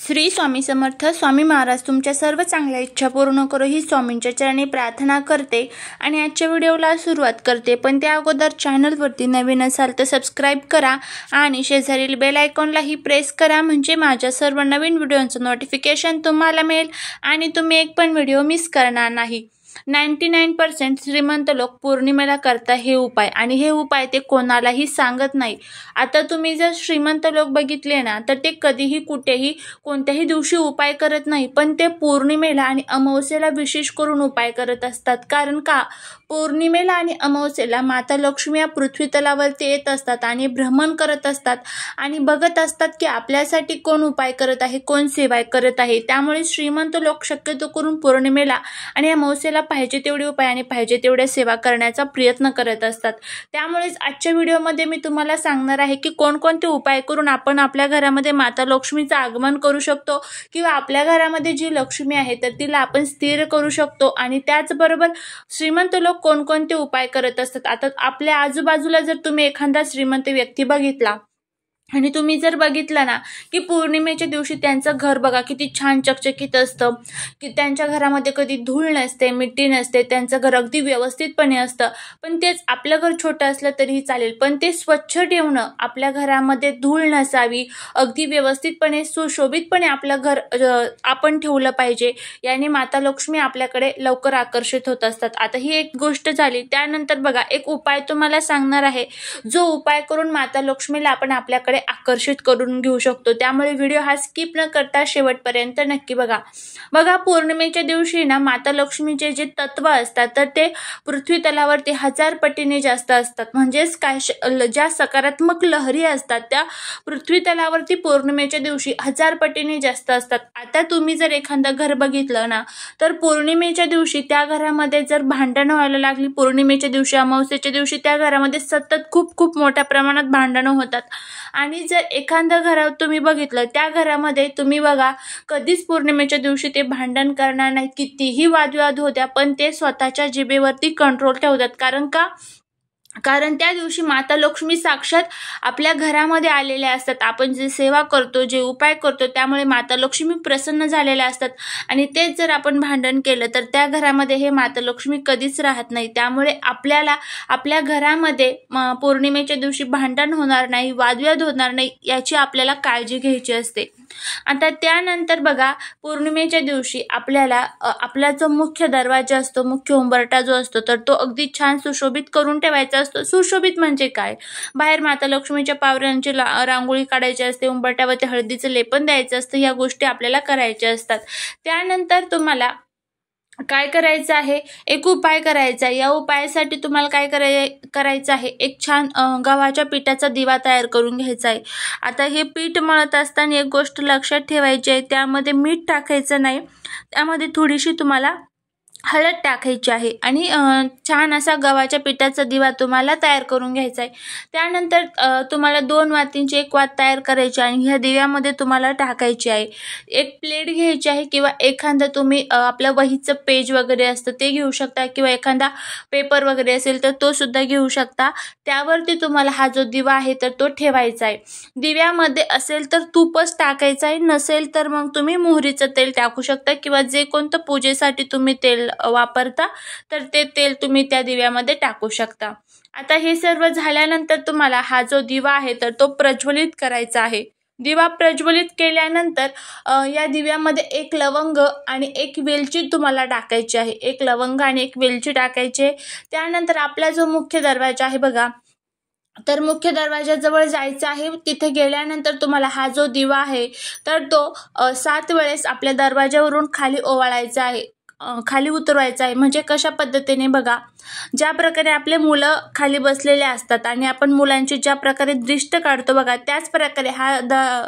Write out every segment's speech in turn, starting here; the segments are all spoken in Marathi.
श्री स्वामी समर्थ. स्वामी महाराज तुमच्या सर्व चांगल्या इच्छा पूर्ण करो ही स्वामींच्या चरणी प्रार्थना करते आणि आजच्या व्हिडिओला सुरुवात करते. पण त्या अगोदर चॅनलवरती नवीन असाल तर सबस्क्राईब करा आणि शेजारील बेल आयकॉनलाही प्रेस करा, म्हणजे माझ्या सर्व नवीन व्हिडिओचं नोटिफिकेशन तुम्हाला मिळेल आणि तुम्ही एक पण व्हिडिओ मिस करणार नाही. 99% श्रीमंत लोक पौर्णिमेला करता हे उपाय, आणि हे उपाय ते कोणालाही सांगत नाही. आता तुम्ही जर श्रीमंत लोक बघितले ना तर ते कधीही कुठेही कोणत्याही दिवशी उपाय करत नाही, पण ते पौर्णिमेला आणि अमावस्येला विशेष करून उपाय करत असतात. कारण का, पौर्णिमेला आणि अमावस्येला माता लक्ष्मी या पृथ्वी तलावरती येत असतात आणि भ्रमण करत असतात आणि बघत असतात की आपल्यासाठी कोण उपाय करत आहे, कोण सेवा करत आहे. त्यामुळे श्रीमंत लोक शक्यतो करून पौर्णिमेला आणि अमावस्येला पाहिजे तेवढे उपाय आणि पाहिजे तेवढ्या सेवा करण्याचा प्रयत्न करत असतात. त्यामुळेच आजच्या व्हिडिओमध्ये मी तुम्हाला सांगणार आहे की कोणकोणते उपाय करून आपण आपल्या घरामध्ये माता लक्ष्मीचं आगमन करू शकतो किंवा आपल्या घरामध्ये जी लक्ष्मी आहे तर तिला आपण स्थिर करू शकतो. आणि त्याचबरोबर श्रीमंत लोक कोणकोणते उपाय करत असतात. आता आपल्या आजूबाजूला जर तुम्ही एखादा श्रीमंत व्यक्ती बघितला आणि तुम्ही जर बघितलं ना की पौर्णिमेच्या दिवशी त्यांचं घर बघा किती छान चकचकीत असतं, की त्यांच्या घरामध्ये कधी धूळ नसते, मिट्टी नसते, त्यांचं घर अगदी व्यवस्थितपणे असतं. पण तेच आपलं घर छोटं असलं तरीही चालेल, पण ते स्वच्छ ठेवणं, आपल्या घरामध्ये धूळ नसावी, अगदी व्यवस्थितपणे सुशोभितपणे आपलं घर आपण ठेवलं पाहिजे. याने माता लक्ष्मी आपल्याकडे लवकर आकर्षित होत असतात. आता ही एक गोष्ट झाली. त्यानंतर बघा एक उपाय तुम्हाला सांगणार आहे, जो उपाय करून माता लक्ष्मीला आपण आपल्याकडे आकर्षित करून घेऊ शकतो. त्यामुळे व्हिडिओ हा स्किप न करता शेवटपर्यंत नक्की बघा. पौर्णिमेच्या दिवशी ना माता लक्ष्मीचे जे तत्व असतात तर ते पृथ्वी तलावरती 1000 पटीने जास्त असतात. म्हणजेच काय, ज्या सकारात्मक लहरी असतात त्या पृथ्वी तलावरती पौर्णिमेच्या दिवशी 1000 पटीने जास्त असतात. आता तुम्ही जर एखादं घर बघितलं ना तर पौर्णिमेच्या दिवशी त्या घरामध्ये जर भांडणं व्हायला लागली, पौर्णिमेच्या दिवशी अमावस्येच्या दिवशी त्या घरामध्ये सतत खूप मोठ्या प्रमाणात भांडणं होतात. आणि जर एखादं घर तुम्ही बघितलं त्या घरामध्ये तुम्ही बघा कधीच पौर्णिमेच्या दिवशी ते भांडण करणार नाही, कितीही वादविवाद होत्या पण ते स्वतःच्या जिभेवरती कंट्रोल ठेवतात. कारण त्या दिवशी माता लक्ष्मी साक्षात आपल्या घरामध्ये आलेल्या असतात. आपण जे सेवा करतो, जे उपाय करतो त्यामुळे माता लक्ष्मी प्रसन्न झालेल्या असतात. आणि तेच जर आपण भांडण केलं तर त्या घरामध्ये हे माता लक्ष्मी कधीच राहत नाही. त्यामुळे आपल्याला आपल्या घरामध्ये पौर्णिमेच्या दिवशी भांडण होणार नाही, वादविवाद होणार नाही, याची आपल्याला काळजी घ्यायची असते. आता त्यानंतर बघा पौर्णिमेच्या दिवशी आपल्याला आपला जो मुख्य दरवाजा असतो, मुख्य उंबरठा जो असतो तर तो अगदी छान सुशोभित करून ठेवायचा असतो. सुशोभित म्हणजे काय, बाहेर माता लक्ष्मीच्या पावरांची रांगोळी काढायची असते, उंबरठ्यावरती हळदीचं लेपन द्यायचं असतं. या गोष्टी आपल्याला करायच्या असतात. त्यानंतर तुम्हाला काय करायचं आहे, एक उपाय करायचा आहे. या उपायासाठी तुम्हाला काय करायचं आहे, एक छान गव्हाच्या पिठाचा दिवा तयार करून घ्यायचा आहे. आता हे पीठ मळत असताना एक गोष्ट लक्षात ठेवायची आहे, त्यामध्ये मीठ टाकायचं नाही, त्यामध्ये थोडीशी तुम्हाला हळद टाकायची आहे आणि छान असा गव्हाच्या पिठाचा दिवा तुम्हाला तयार करून घ्यायचा आहे. त्यानंतर तुम्हाला 2 वातींची एक वात तयार करायची आणि ह्या दिव्यामध्ये तुम्हाला टाकायची आहे. एक प्लेट घ्यायची आहे किंवा एखादा तुम्ही आपलं वहीचं पेज वगैरे असतं ते घेऊ शकता किंवा एखादा पेपर वगैरे असेल तर तो सुद्धा घेऊ शकता. त्यावरती तुम्हाला हा जो दिवा आहे तर तो ठेवायचा आहे. दिव्यामध्ये असेल तर तूपच टाकायचं आहे, नसेल तर मग तुम्ही मोहरीचं तेल टाकू शकता किंवा जे कोणतं पूजेसाठी तुम्ही तेल वापरता तर ते तेल तुम्ही त्या दिव्यामध्ये टाकू शकता. आता हे सर्व झाल्यानंतर तुम्हाला हा जो दिवा आहे तर तो प्रज्वलित करायचा आहे. दिवा प्रज्वलित केल्यानंतर या दिव्यामध्ये 1 लवंग आणि 1 वेलची तुम्हाला टाकायची आहे. 1 लवंग आणि 1 वेलची टाकायची. त्यानंतर आपला जो मुख्य दरवाजा आहे बघा, तर मुख्य दरवाजाजवळ जायचं आहे. तिथे गेल्यानंतर तुम्हाला हा जो दिवा आहे तर तो 7 वेळेस आपल्या दरवाजावरून खाली ओवाळायचा आहे, खाली उतरवायचा आहे. म्हणजे कशा पद्धतीने बघा, ज्या प्रकारे आपले मुलं खाली बसलेले असतात आणि आपण मुलांची ज्या प्रकारे दृष्ट काढतो बघा, त्याच प्रकारे हा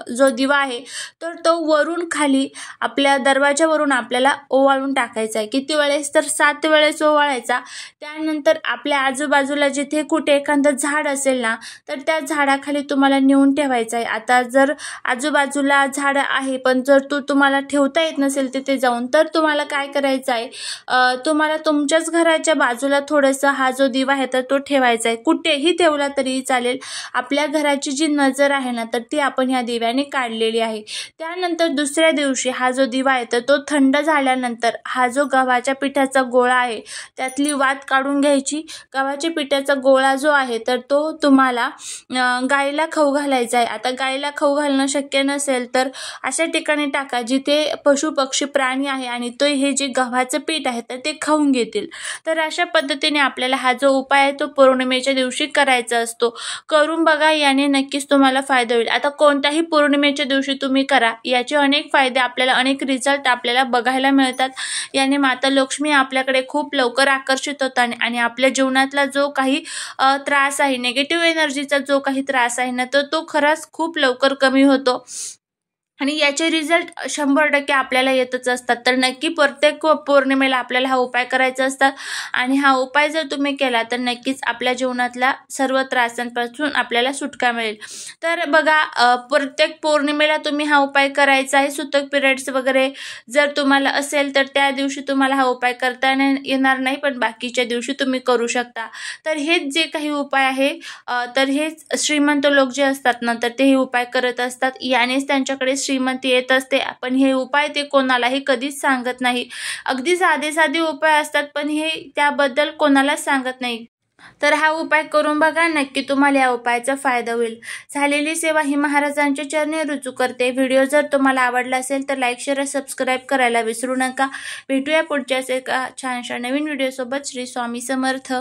जो दिवा आहे तर तो वरून खाली आपल्या दरवाजावरून आपल्याला ओवाळून टाकायचा आहे. किती वेळेस तर 7 वेळेस ओवाळायचा. त्यानंतर आपल्या आजूबाजूला जिथे कुठे एखादं झाड असेल ना तर त्या झाडाखाली तुम्हाला नेऊन ठेवायचं आहे. आता जर आजूबाजूला झाड आहे पण जर तुम्हाला ठेवता येत नसेल तिथे जाऊन, तर तुम्हाला काय करायचं आहे, तुम्हाला तुमच्याच घराच्या बाजूला थोडंसं हा जो दिवा आहे तर तो ठेवायचा आहे, कुठेही ठेवला तरीही चालेल. आपल्या घराची जी नजर आहे ना तर ती आपण ह्या दिव्याने काढलेली आहे. त्यानंतर दुसऱ्या दिवशी हा जो दिवा आहे तर तो थंड झाल्यानंतर हा जो गव्हाच्या पिठाचा गोळा आहे त्यातली वात काढून घ्यायची. गव्हाच्या पिठाचा गोळा जो आहे तर तो तुम्हाला गाईला खाऊ घालायचा आहे. आता गाईला खाऊ घालणं शक्य नसेल तर अशा ठिकाणी टाका जिथे पशु पक्षी प्राणी आहे आणि तो हे जे गव्हाचं पीठ आहे तर ते खाऊन घेतील. तर अशा पद्धतीने आपल्याला हा जो उपाय आहे तो पौर्णिमेच्या दिवशी करायचा असतो. करून बघा, याने नक्कीच तुम्हाला फायदा होईल. आता कोणत्याही पौर्णिमेच्या दिवशी तुम्ही करा, याचे अनेक फायदे आपल्याला, अनेक रिझल्ट आपल्याला बघायला मिळतात. याने माता लक्ष्मी आपल्याकडे खूप लवकर आकर्षित होतात आणि आपल्या जीवनातला जो काही त्रास आहे, निगेटिव्ह एनर्जीचा जो काही त्रास आहे ना तर तो खरंच खूप लवकर कमी होतो आणि याचे रिझल्ट 100% आपल्याला येतच असतात. तर नक्की प्रत्येक पौर्णिमेला आपल्याला हा उपाय करायचा असतात आणि हा उपाय जर तुम्ही केला तर नक्कीच आपल्या जीवनातल्या सर्व त्रासांपासून आपल्याला सुटका मिळेल. तर बघा, प्रत्येक पौर्णिमेला तुम्ही हा उपाय करायचा आहे. सुतक पिरियड्स वगैरे जर तुम्हाला असेल तर त्या दिवशी तुम्हाला हा उपाय करता येणार नाही, पण बाकीच्या दिवशी तुम्ही करू शकता. तर हेच जे काही उपाय आहे तर हेच श्रीमंत लोक जे असतात ना तर ते हे उपाय करत असतात. यानेच त्यांच्याकडे श्रीमंती येत असते. पण हे उपाय ते कोणालाही कधीच सांगत नाही. अगदी साधे साधे उपाय असतात पण हे त्याबद्दल कोणालाच सांगत नाही. तर हा उपाय करून बघा, नक्की तुम्हाला या उपायाचा फायदा होईल. झालेली सेवा ही महाराजांच्या चरणी रुजू करते. व्हिडिओ जर तुम्हाला आवडला असेल तर लाईक, शेअर, सबस्क्राईब करायला विसरू नका. भेटूया पुढच्याच एका छानशा नवीन व्हिडिओसोबत. श्री स्वामी समर्थ.